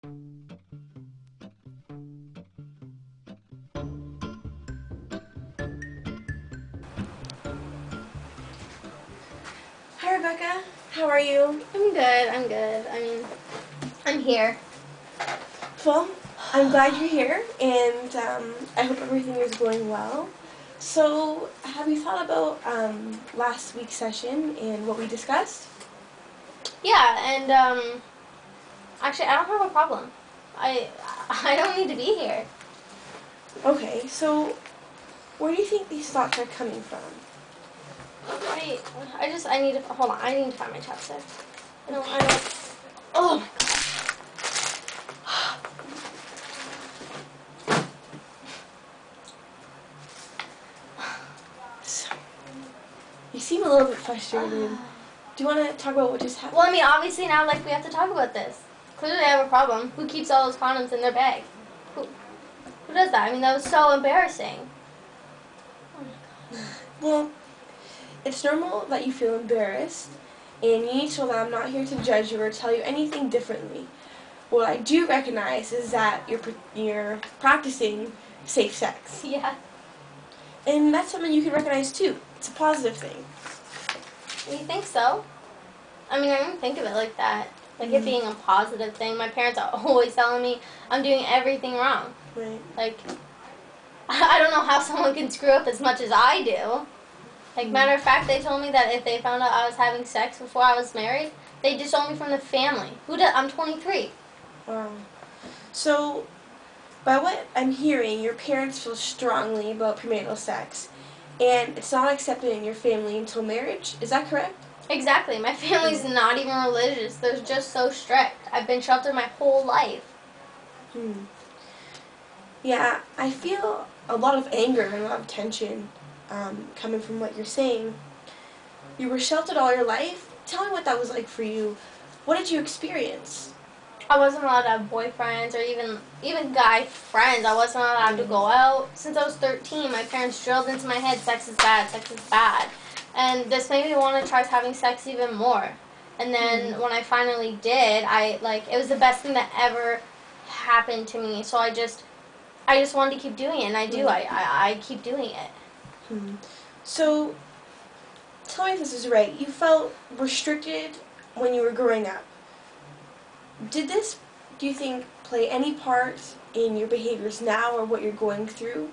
Hi Rebecca, how are you? I'm good. I mean, I'm here. Well, I'm glad you're here, and I hope everything is going well. So, have you thought about last week's session and what we discussed? Yeah, and actually, I don't have a problem. I I don't need to be here. Okay, so where do you think these thoughts are coming from? I need to hold on. I need to find my chapstick. I don't. Oh my god. So, you seem a little bit frustrated. Do you want to talk about what just happened? Well, I mean, obviously now, like, we have to talk about this. Clearly, I have a problem. Who keeps all those condoms in their bag? Who does that? I mean, that was so embarrassing. Oh my god. Well, it's normal that you feel embarrassed, and you need to know that I'm not here to judge you or tell you anything differently. What I do recognize is that you're practicing safe sex. Yeah. And that's something you can recognize too. It's a positive thing. You think so? I mean, I didn't think of it like that. Like it being a positive thing. My parents are always telling me I'm doing everything wrong. Right. Like, I don't know how someone can screw up as much as I do. Like, matter of fact, they told me that if they found out I was having sex before I was married, they disowned me from the family. I'm 23. Wow. So, by what I'm hearing, your parents feel strongly about premarital sex, and it's not accepted in your family until marriage. Is that correct? Exactly. My family's not even religious. They're just so strict. I've been sheltered my whole life. Yeah, I feel a lot of anger and a lot of tension coming from what you're saying. You were sheltered all your life. Tell me what that was like for you. What did you experience? I wasn't allowed to have boyfriends or even guy friends. I wasn't allowed to go out. Since I was 13, my parents drilled into my head, sex is bad, sex is bad. And this made me want to try having sex even more. And then when I finally did, it was the best thing that ever happened to me. So I just wanted to keep doing it, and I do. I keep doing it. So, tell me if this is right. You felt restricted when you were growing up. Did this, do you think, play any part in your behaviors now or what you're going through?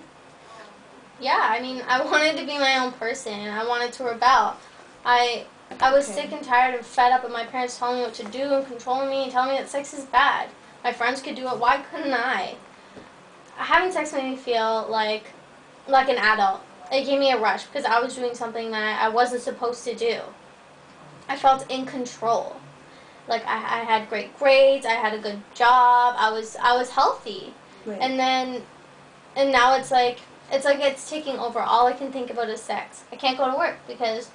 Yeah, I mean, I wanted to be my own person. I wanted to rebel. I was sick and tired and fed up of my parents telling me what to do and controlling me and telling me that sex is bad. My friends could do it. Why couldn't I? Having sex made me feel like an adult. It gave me a rush because I was doing something that I wasn't supposed to do. I felt in control. Like I had great grades, I had a good job, I was healthy. Right. And now it's taking over. All I can think about is sex. I can't go to work because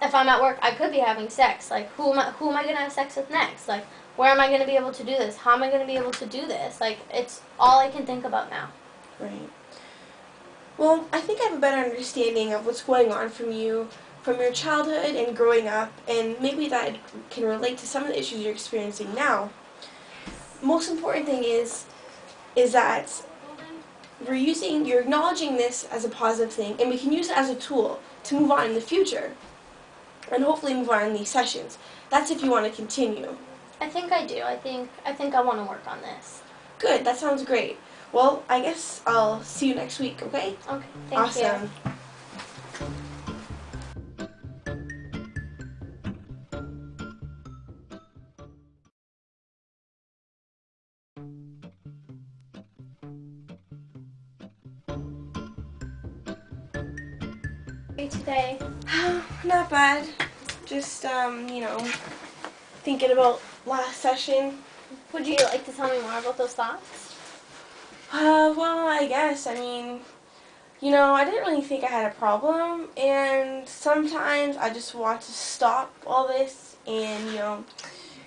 if I'm at work, I could be having sex. Like who am I going to have sex with next? Like where am I going to be able to do this? How am I going to be able to do this? Like it's all I can think about now. Right. Well, I think I have a better understanding of what's going on from your childhood and growing up, and maybe that can relate to some of the issues you're experiencing now. Most important thing is that you're acknowledging this as a positive thing, and we can use it as a tool to move on in the future, and hopefully move on in these sessions. That's if you want to continue. I think I do. I think I want to work on this. Good, that sounds great. Well, I guess I'll see you next week, okay? Okay, thank you. Awesome. Today. Not bad. Just, thinking about last session. Would you like to tell me more about those thoughts? Well, I guess, I mean, I didn't really think I had a problem, and sometimes I just want to stop all this and,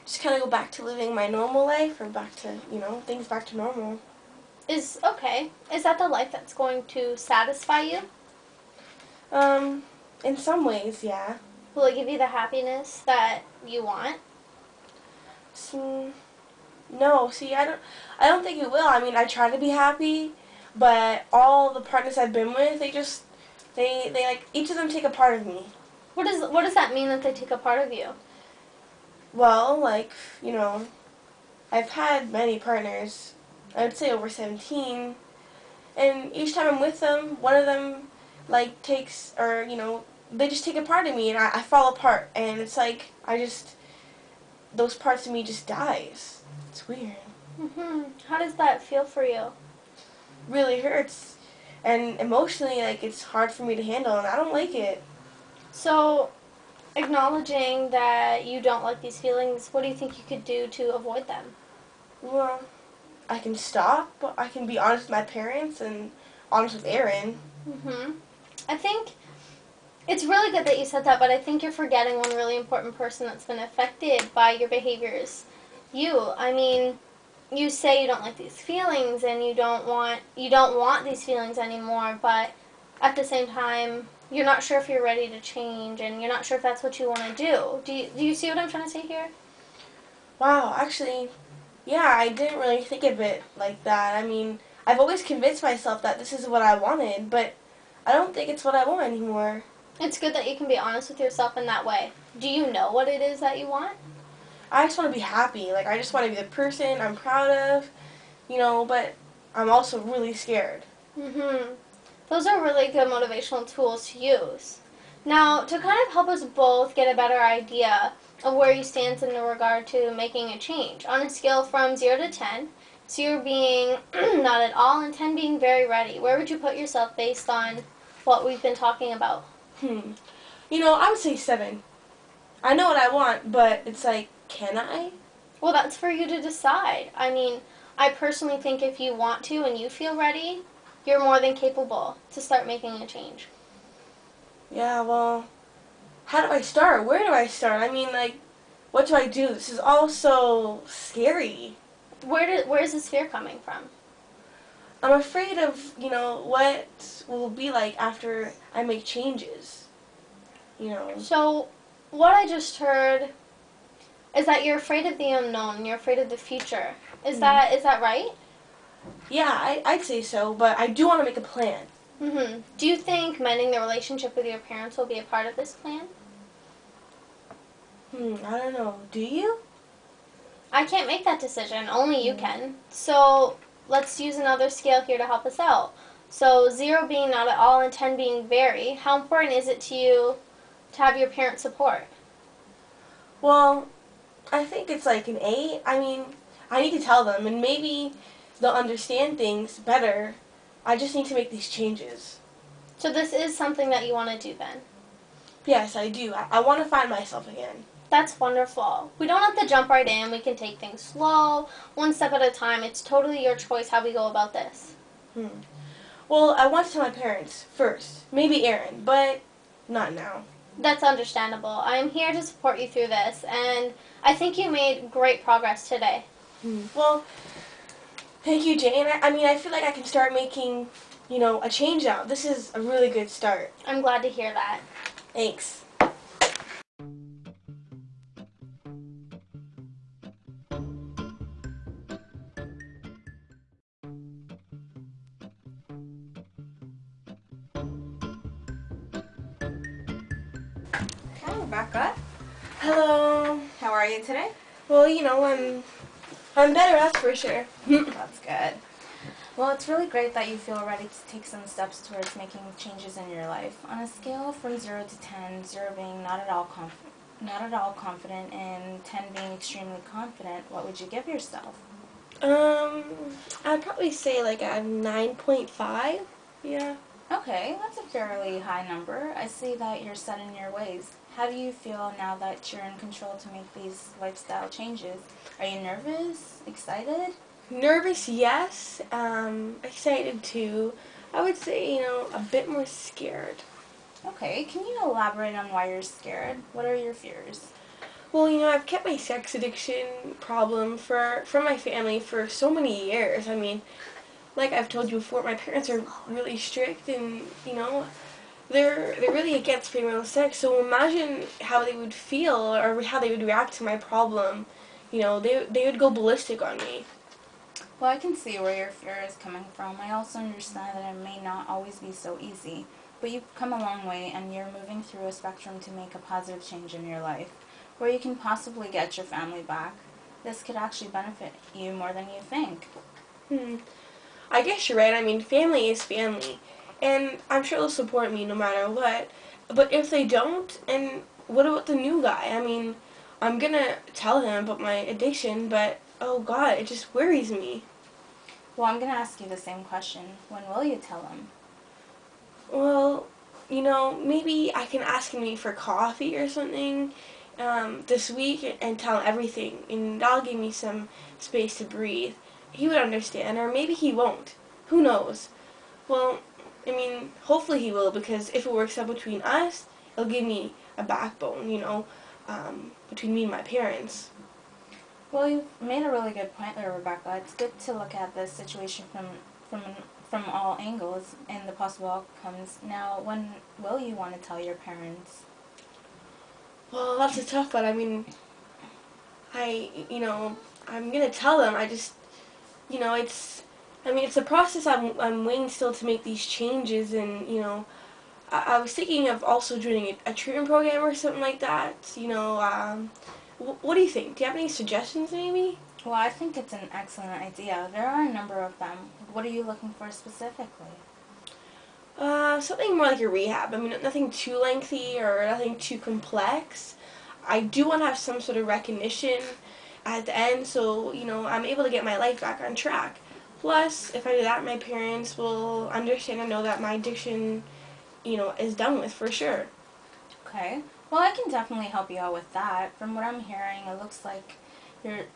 just kind of go back to living my normal life, or back to, things back to normal. Is that the life that's going to satisfy you? In some ways, yeah. Will it give you the happiness that you want? So, No, see, I don't think it will. I mean, I try to be happy, but all the partners I've been with, they like, each of them take a part of me. What does that mean that they take a part of you? Well, like, you know, I've had many partners. I would say over 17. And each time I'm with them, one of them, like, takes, or, you know, they just take a part of me, and I fall apart. And it's like, those parts of me just dies. It's weird. How does that feel for you? Really hurts. And emotionally, like, it's hard for me to handle, and I don't like it. So, acknowledging that you don't like these feelings, what do you think you could do to avoid them? Well, I can stop. I can be honest with my parents and honest with Aaron. I think it's really good that you said that, but I think you're forgetting one really important person that's been affected by your behaviors. You. I mean, you say you don't like these feelings and you don't want these feelings anymore, but at the same time, you're not sure if you're ready to change, and you're not sure if that's what you want to do. Do you see what I'm trying to say here? Wow, actually, yeah, I didn't really think of it like that. I mean, I've always convinced myself that this is what I wanted, but I don't think it's what I want anymore. It's good that you can be honest with yourself in that way. Do you know what it is that you want? I just want to be happy. Like, I just want to be the person I'm proud of, you know, but I'm also really scared. Those are really good motivational tools to use. Now, to kind of help us both get a better idea of where you stand in regard to making a change, on a scale from 0 to 10, 0 being not at all and 10 being very ready, where would you put yourself based on what we've been talking about? You know, I would say 7. I know what I want, but it's like, can I? Well, that's for you to decide. I mean, I personally think if you want to and you feel ready, you're more than capable to start making a change. Yeah, well, how do I start? Where do I start? I mean, like, what do I do? This is all so scary. Where's this fear coming from? I'm afraid of, you know, what will be like after I make changes. You know. So, what I just heard is that you're afraid of the unknown. You're afraid of the future. Is that right? Yeah, I'd say so, but I do want to make a plan. Do you think mending the relationship with your parents will be a part of this plan? I don't know. Do you? I can't make that decision. Only you can. So, let's use another scale here to help us out. So, 0 being not at all and 10 being very, how important is it to you to have your parents' support? Well, I think it's like an 8. I mean, I need to tell them, and maybe they'll understand things better. I just need to make these changes. So this is something that you want to do then? Yes, I do. I want to find myself again. That's wonderful. We don't have to jump right in. We can take things slow, one step at a time. It's totally your choice how we go about this. Well, I want to tell my parents first. Maybe Aaron, but not now. That's understandable. I am here to support you through this, and I think you made great progress today. Well, thank you, Jane. I mean, I feel like I can start making, you know, a change now. This is a really good start. I'm glad to hear that. Thanks. Okay, we're back up. Hello. How are you today? Well, you know, I'm better, that's for sure. That's good. Well, it's really great that you feel ready to take some steps towards making changes in your life. On a scale from 0 to 10, 0 being not at all confident, and 10 being extremely confident, what would you give yourself? I'd probably say like a 9.5. Yeah. Okay, that's a fairly high number. I see that you're set in your ways. How do you feel now that you're in control to make these lifestyle changes? Are you nervous? Excited? Nervous, yes. Excited too. I would say, you know, a bit more scared. Okay, can you elaborate on why you're scared? What are your fears? Well, you know, I've kept my sex addiction problem from my family for so many years. I mean, like I've told you before, my parents are really strict, and you know, they're really against female sex. So imagine how they would feel or how they would react to my problem, they would go ballistic on me. Well, I can see where your fear is coming from. I also understand that it may not always be so easy, but you've come a long way and you're moving through a spectrum to make a positive change in your life, where you can possibly get your family back. This could actually benefit you more than you think. I guess you're right. I mean, family is family, and I'm sure they'll support me no matter what. But if they don't, and what about the new guy? I mean, I'm gonna tell him about my addiction, but oh God, it just worries me. Well, I'm going to ask you the same question. When will you tell him? Well, maybe I can ask him for coffee or something this week and tell him everything, and that'll give me some space to breathe. He would understand, or maybe he won't. Who knows? Well, I mean, hopefully he will, because if it works out between us, it'll give me a backbone, between me and my parents. Well, you've made a really good point there, Rebecca. It's good to look at this situation from all angles and the possible outcomes. Now, when will you want to tell your parents? Well, that's a tough one. I mean, I'm gonna tell them. It's a process. I'm waiting still to make these changes, and I was thinking of also joining a treatment program or something like that. What do you think? Do you have any suggestions, maybe? Well, I think it's an excellent idea. There are a number of them. What are you looking for specifically? Something more like a rehab. I mean, nothing too lengthy or nothing too complex. I do want to have some sort of recognition at the end, so I'm able to get my life back on track. Plus, if I do that, my parents will understand and know that my addiction, is done with for sure. Okay. Well, I can definitely help you out with that. From what I'm hearing, you're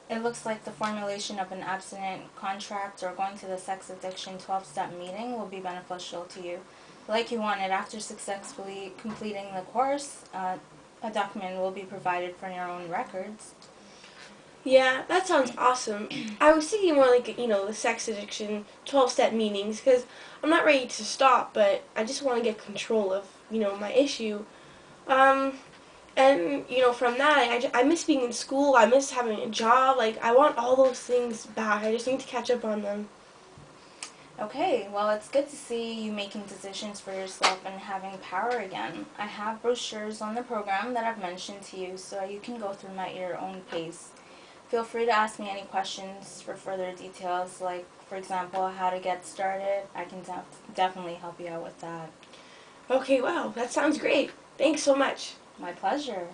it looks like the formulation of an abstinent contract or going to the sex addiction 12-step meeting will be beneficial to you. Like you wanted, after successfully completing the course, a document will be provided for your own records. Yeah, that sounds awesome. I was thinking more like, the sex addiction 12-step meetings, because I'm not ready to stop, but I just want to get control of, my issue. Um, and, from that, I miss being in school. I miss having a job. Like, I want all those things back. I just need to catch up on them. Okay, well, it's good to see you making decisions for yourself and having power again. I have brochures on the program that I've mentioned to you, so you can go through them at your own pace. Feel free to ask me any questions for further details, like, for example, how to get started. I can definitely help you out with that. Okay, wow, that sounds great. Thanks so much. My pleasure.